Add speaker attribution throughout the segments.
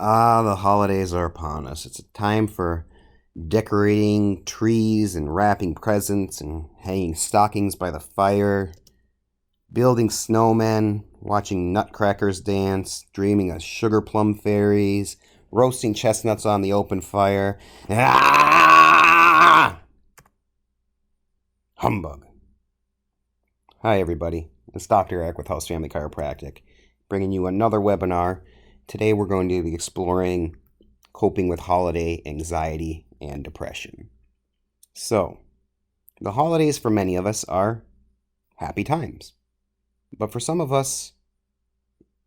Speaker 1: The holidays are upon us. It's a time for decorating trees and wrapping presents and hanging stockings by the fire, building snowmen, watching nutcrackers dance, dreaming of sugar plum fairies, roasting chestnuts on the open fire. Ah! Humbug. Hi, everybody. It's Dr. Eric with House Family Chiropractic, bringing you another webinar. Today we're going to be exploring coping with holiday anxiety and depression. So, the holidays for many of us are happy times. But for some of us,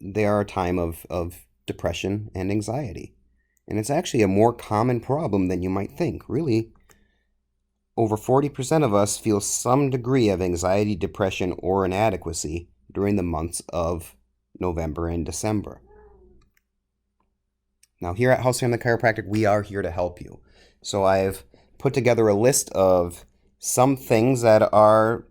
Speaker 1: they are a time of depression and anxiety. And it's actually a more common problem than you might think. Really, over 40% of us feel some degree of anxiety, depression, or inadequacy during the months of November and December. Now, here at House Family Chiropractic, we are here to help you. So I've put together a list of some things that are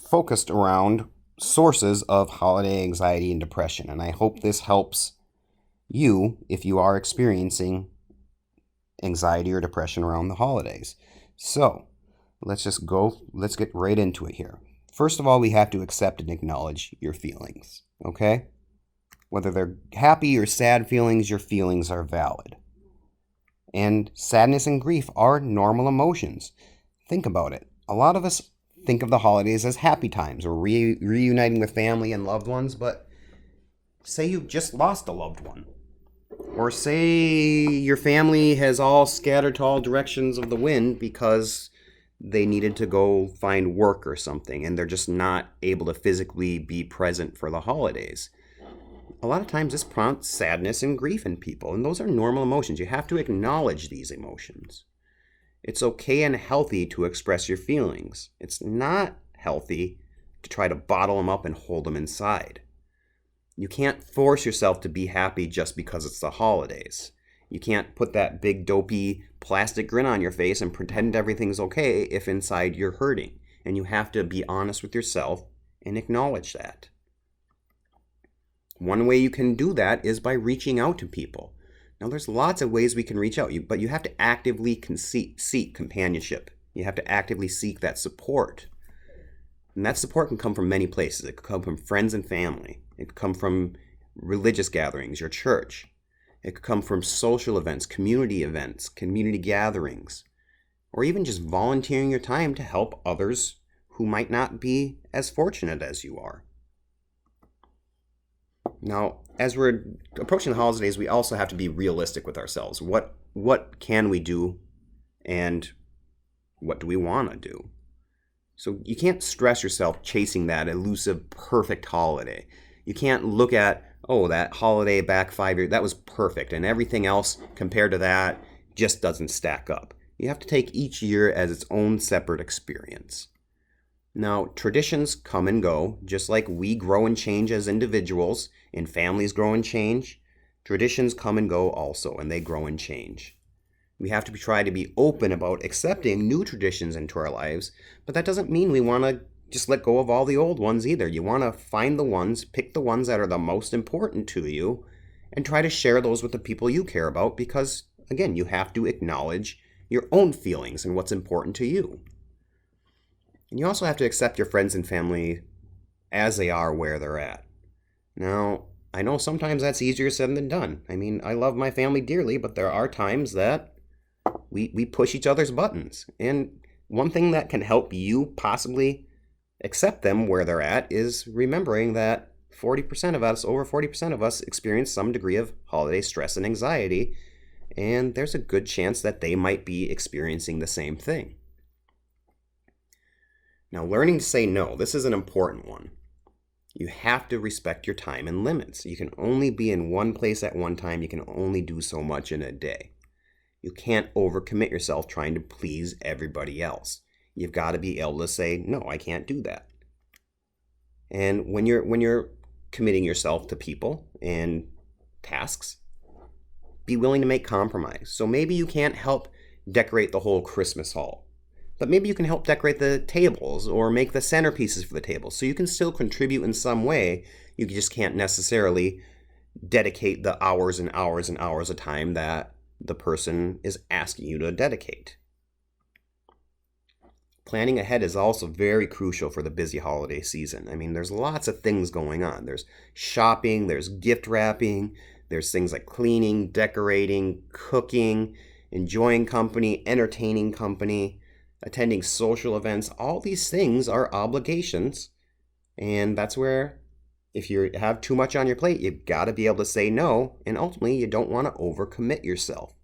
Speaker 1: focused around sources of holiday anxiety and depression. And I hope this helps you if you are experiencing anxiety or depression around the holidays. So let's get right into it here. First of all, we have to accept and acknowledge your feelings, okay? Whether they're happy or sad feelings, your feelings are valid. And sadness and grief are normal emotions. Think about it. A lot of us think of the holidays as happy times or reuniting with family and loved ones, but say you just lost a loved one. Or say your family has all scattered to all directions of the wind because they needed to go find work or something and they're just not able to physically be present for the holidays. A lot of times this prompts sadness and grief in people, and those are normal emotions. You have to acknowledge these emotions. It's okay and healthy to express your feelings. It's not healthy to try to bottle them up and hold them inside. You can't force yourself to be happy just because it's the holidays. You can't put that big dopey plastic grin on your face and pretend everything's okay if inside you're hurting. And you have to be honest with yourself and acknowledge that. One way you can do that is by reaching out to people. Now, there's lots of ways we can reach out, but you have to actively seek companionship. You have to actively seek that support. And that support can come from many places. It could come from friends and family. It could come from religious gatherings, your church. It could come from social events, community gatherings, or even just volunteering your time to help others who might not be as fortunate as you are. Now, as we're approaching the holidays, we also have to be realistic with ourselves. What can we do and what do we want to do? So you can't stress yourself chasing that elusive perfect holiday. You can't look at, that holiday back 5 years, that was perfect, and everything else compared to that just doesn't stack up. You have to take each year as its own separate experience. Now, traditions come and go, just like we grow and change as individuals, and families grow and change. Traditions come and go also, and they grow and change. We have to try to be open about accepting new traditions into our lives, but that doesn't mean we want to just let go of all the old ones either. You want to pick the ones that are the most important to you, and try to share those with the people you care about because, again, you have to acknowledge your own feelings and what's important to you. And you also have to accept your friends and family as they are where they're at. Now, I know sometimes that's easier said than done. I mean, I love my family dearly, but there are times that we push each other's buttons. And one thing that can help you possibly accept them where they're at is remembering that over 40% of us experience some degree of holiday stress and anxiety, and there's a good chance that they might be experiencing the same thing. Now, learning to say no, this is an important one. You have to respect your time and limits. You can only be in one place at one time. You can only do so much in a day. You can't overcommit yourself trying to please everybody else. You've got to be able to say, no, I can't do that. And when you're committing yourself to people and tasks, be willing to make compromise. So maybe you can't help decorate the whole Christmas hall, but maybe you can help decorate the tables or make the centerpieces for the tables. So you can still contribute in some way. You just can't necessarily dedicate the hours and hours and hours of time that the person is asking you to dedicate. Planning ahead is also very crucial for the busy holiday season. I mean, there's lots of things going on. There's shopping, there's gift wrapping, there's things like cleaning, decorating, cooking, enjoying company, entertaining company, attending social events. All these things are obligations. And that's where, if you have too much on your plate, you've got to be able to say no. And ultimately, you don't want to overcommit yourself.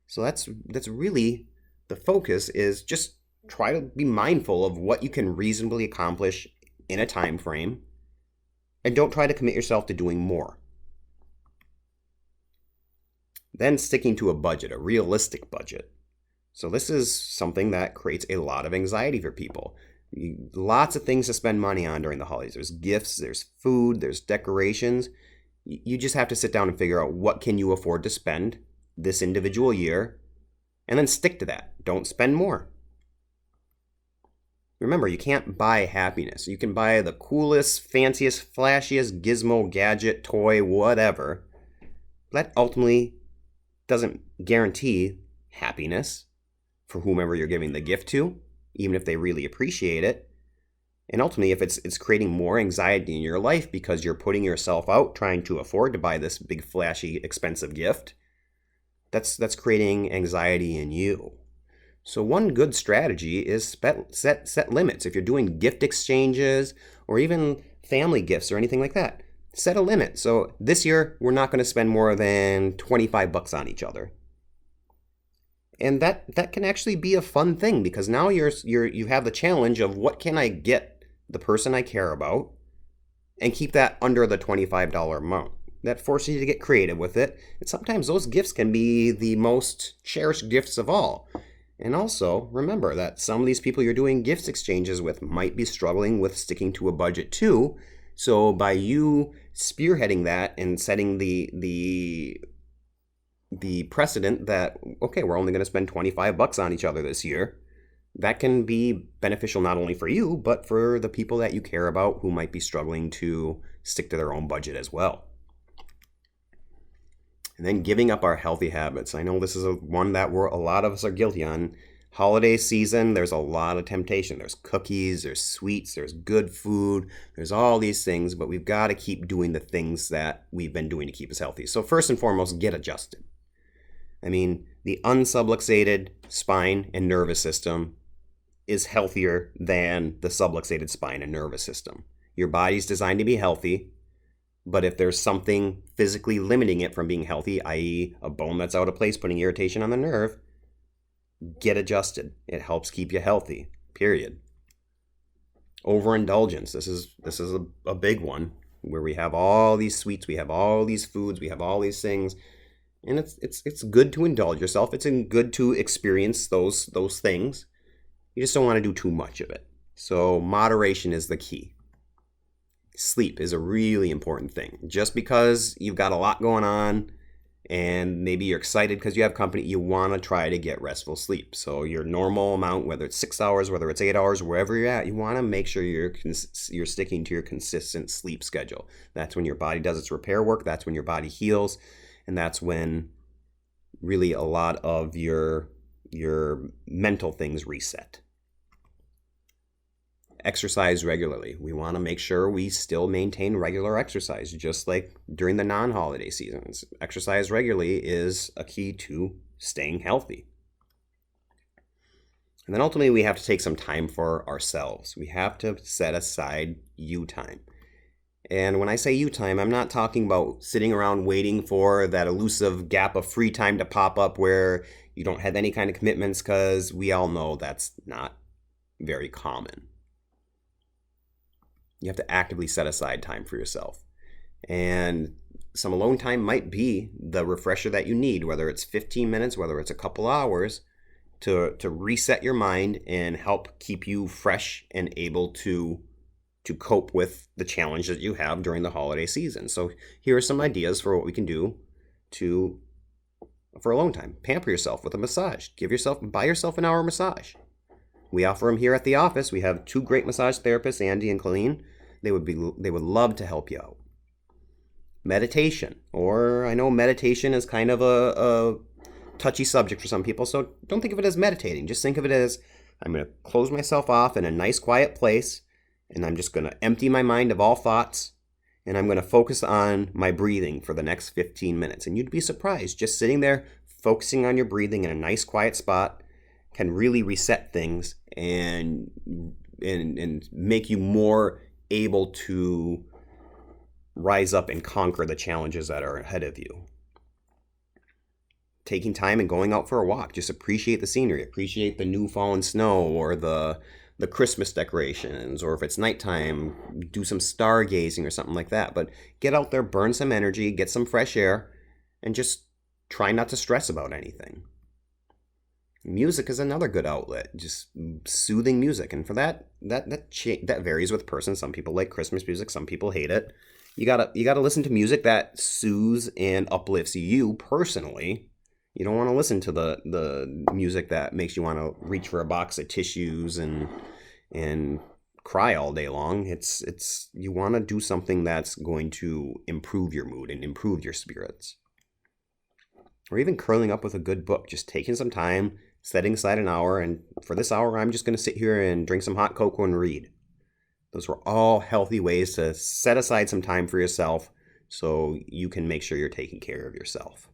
Speaker 1: So that's really the focus, is just try to be mindful of what you can reasonably accomplish in a time frame, and don't try to commit yourself to doing more. Then sticking to a budget, a realistic budget. So this is something that creates a lot of anxiety for people. Lots of things to spend money on during the holidays. There's gifts, there's food, there's decorations. You just have to sit down and figure out what can you afford to spend this individual year, and then stick to that. Don't spend more. Remember, you can't buy happiness. You can buy the coolest, fanciest, flashiest gizmo, gadget, toy, whatever. That ultimately doesn't guarantee happiness for whomever you're giving the gift to, even if they really appreciate it. And ultimately, if it's creating more anxiety in your life because you're putting yourself out trying to afford to buy this big, flashy, expensive gift, that's creating anxiety in you. So one good strategy is set limits. If you're doing gift exchanges or even family gifts or anything like that, set a limit. So this year, we're not going to spend more than $25 on each other. And that can actually be a fun thing, because now you have the challenge of what can I get the person I care about and keep that under the $25 amount. That forces you to get creative with it. And sometimes those gifts can be the most cherished gifts of all. And also, remember that some of these people you're doing gifts exchanges with might be struggling with sticking to a budget too. So by you spearheading that and setting the precedent that, okay, we're only going to spend $25 on each other this year, that can be beneficial not only for you, but for the people that you care about who might be struggling to stick to their own budget as well. And then giving up our healthy habits. I know this is one that a lot of us are guilty on. Holiday season, there's a lot of temptation. There's cookies, there's sweets, there's good food, there's all these things, but we've got to keep doing the things that we've been doing to keep us healthy. So first and foremost, get adjusted. I mean, the unsubluxated spine and nervous system is healthier than the subluxated spine and nervous system. Your body's designed to be healthy. But if there's something physically limiting it from being healthy, i.e. a bone that's out of place, putting irritation on the nerve, get adjusted. It helps keep you healthy, period. Overindulgence. This is a big one, where we have all these sweets, we have all these foods, we have all these things. And it's good to indulge yourself. It's good to experience those things. You just don't want to do too much of it. So moderation is the key. Sleep is a really important thing. Just because you've got a lot going on and maybe you're excited because you have company, you want to try to get restful sleep. So your normal amount, whether it's 6 hours, whether it's 8 hours, wherever you're at, you want to make sure you're sticking to your consistent sleep schedule. That's when your body does its repair work. That's when your body heals. And that's when really a lot of your mental things reset. Exercise regularly. We want to make sure we still maintain regular exercise, just like during the non-holiday seasons. Exercise regularly is a key to staying healthy. And then ultimately, we have to take some time for ourselves. We have to set aside you time. And when I say you time, I'm not talking about sitting around waiting for that elusive gap of free time to pop up where you don't have any kind of commitments, because we all know that's not very common. You have to actively set aside time for yourself. And some alone time might be the refresher that you need, whether it's 15 minutes, whether it's a couple hours, to reset your mind and help keep you fresh and able to cope with the challenge that you have during the holiday season. So here are some ideas for what we can do for alone time. Pamper yourself with a massage. Buy yourself an hour massage. We offer them here at the office. We have 2 great massage therapists, Andy and Colleen. They would love to help you out. meditation. Or I know meditation is kind of a touchy subject for some people, so don't think of it as meditating. Just think of it as I'm going to close myself off in a nice quiet place, and I'm just going to empty my mind of all thoughts, and I'm going to focus on my breathing for the next 15 minutes. And you'd be surprised, just sitting there focusing on your breathing in a nice quiet spot can really reset things and make you more able to rise up and conquer the challenges that are ahead of you. Taking time and going out for a walk, just appreciate the scenery, appreciate the new fallen snow or the Christmas decorations, or if it's nighttime, do some stargazing or something like that. But get out there, burn some energy, get some fresh air, and just try not to stress about anything. Music is another good outlet, just soothing music. And for that varies with person. Some people like Christmas music, some people hate it. You gotta listen to music that soothes and uplifts you personally. You don't want to listen to the music that makes you want to reach for a box of tissues and cry all day long. It's you want to do something that's going to improve your mood and improve your spirits. Or even curling up with a good book, just taking some time, setting aside an hour, and for this hour I'm just going to sit here and drink some hot cocoa and read. Those were all healthy ways to set aside some time for yourself so you can make sure you're taking care of yourself.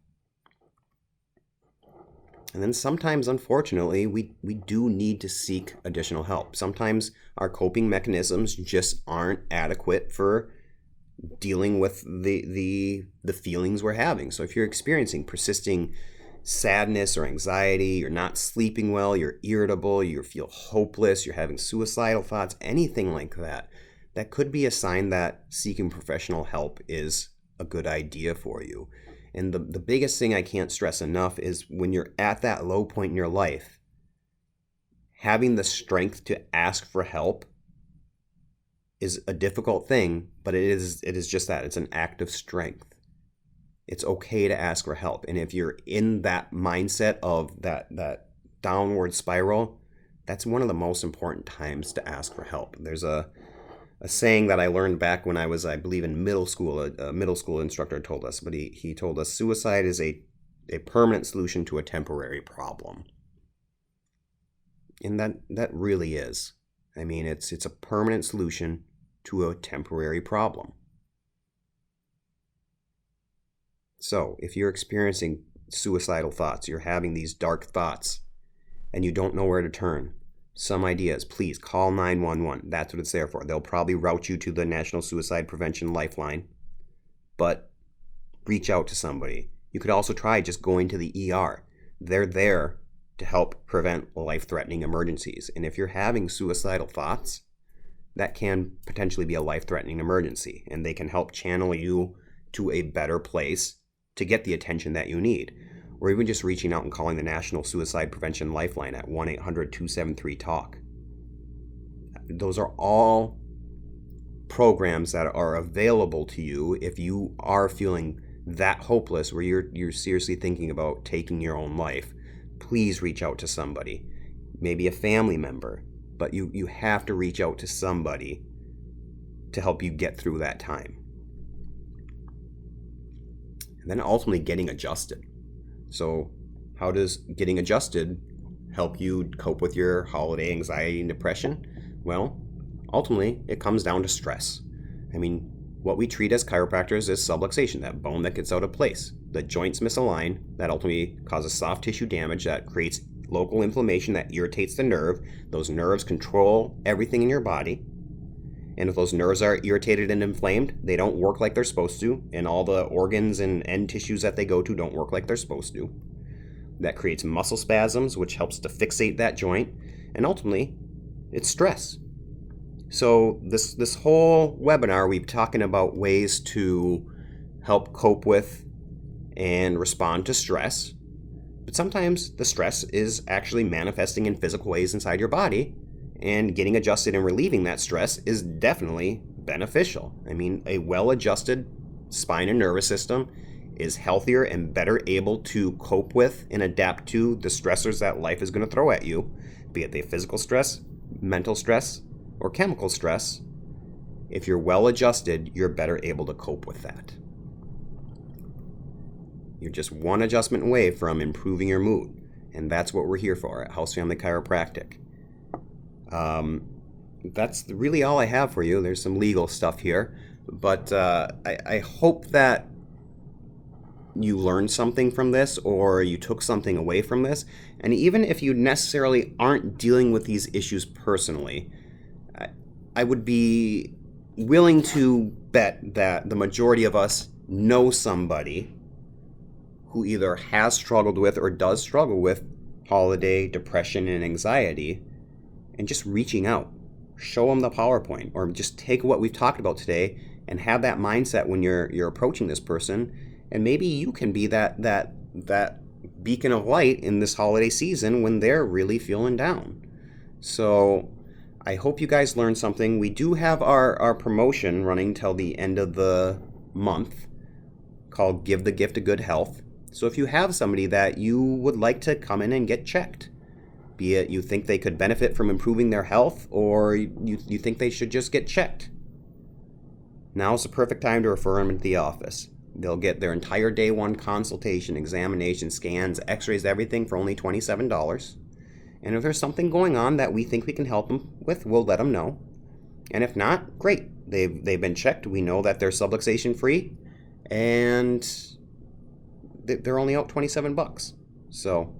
Speaker 1: And then sometimes, unfortunately, we do need to seek additional help. Sometimes our coping mechanisms just aren't adequate for dealing with the feelings we're having. So if you're experiencing persisting sadness or anxiety, you're not sleeping well, you're irritable, you feel hopeless, you're having suicidal thoughts, anything like that, that could be a sign that seeking professional help is a good idea for you. And the biggest thing I can't stress enough is when you're at that low point in your life, having the strength to ask for help is a difficult thing, but it is just that. It's an act of strength. It's okay to ask for help. And if you're in that mindset of that downward spiral, that's one of the most important times to ask for help. There's a saying that I learned back when I was, I believe, in middle school. A middle school instructor told us, but he told us suicide is a permanent solution to a temporary problem. And that really is. I mean, it's a permanent solution to a temporary problem. So if you're experiencing suicidal thoughts, you're having these dark thoughts, and you don't know where to turn, some ideas, please call 911. That's what it's there for. They'll probably route you to the National Suicide Prevention Lifeline, but reach out to somebody. You could also try just going to the ER. They're there to help prevent life-threatening emergencies. And if you're having suicidal thoughts, that can potentially be a life-threatening emergency, and they can help channel you to a better place to get the attention that you need. Or even just reaching out and calling the National Suicide Prevention Lifeline at 1-800-273-TALK. Those are all programs that are available to you if you are feeling that hopeless where you're seriously thinking about taking your own life. Please reach out to somebody, maybe a family member, but you have to reach out to somebody to help you get through that time. And then ultimately getting adjusted. So how does getting adjusted help you cope with your holiday anxiety and depression? Well, ultimately, it comes down to stress. I mean, what we treat as chiropractors is subluxation, that bone that gets out of place. The joints misalign, that ultimately causes soft tissue damage that creates local inflammation that irritates the nerve. Those nerves control everything in your body. And if those nerves are irritated and inflamed, they don't work like they're supposed to, and all the organs and end tissues that they go to don't work like they're supposed to. That creates muscle spasms, which helps to fixate that joint, and ultimately, it's stress. So this whole webinar, we've talking about ways to help cope with and respond to stress, but sometimes the stress is actually manifesting in physical ways inside your body, and getting adjusted and relieving that stress is definitely beneficial. I mean, a well-adjusted spine and nervous system is healthier and better able to cope with and adapt to the stressors that life is going to throw at you, be it the physical stress, mental stress, or chemical stress. If you're well-adjusted, you're better able to cope with that. You're just one adjustment away from improving your mood. And that's what we're here for at House Family Chiropractic. That's really all I have for you. There's some legal stuff here. But I hope that you learned something from this, or you took something away from this. And even if you necessarily aren't dealing with these issues personally, I would be willing to bet that the majority of us know somebody who either has struggled with or does struggle with holiday depression and anxiety, and just reaching out. Show them the PowerPoint, or just take what we've talked about today and have that mindset when you're approaching this person. And maybe you can be that beacon of light in this holiday season when they're really feeling down. So I hope you guys learned something. We do have our promotion running till the end of the month called Give the Gift of Good Health. So if you have somebody that you would like to come in and get checked, be it you think they could benefit from improving their health, or you think they should just get checked, now's the perfect time to refer them into the office. They'll get their entire day one consultation, examination, scans, x-rays, everything for only $27. And if there's something going on that we think we can help them with, we'll let them know. And if not, great. They've been checked. We know that they're subluxation free, and they're only out $27. So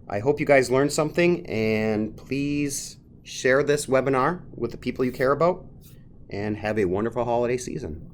Speaker 1: I hope you guys learned something, and please share this webinar with the people you care about, and have a wonderful holiday season.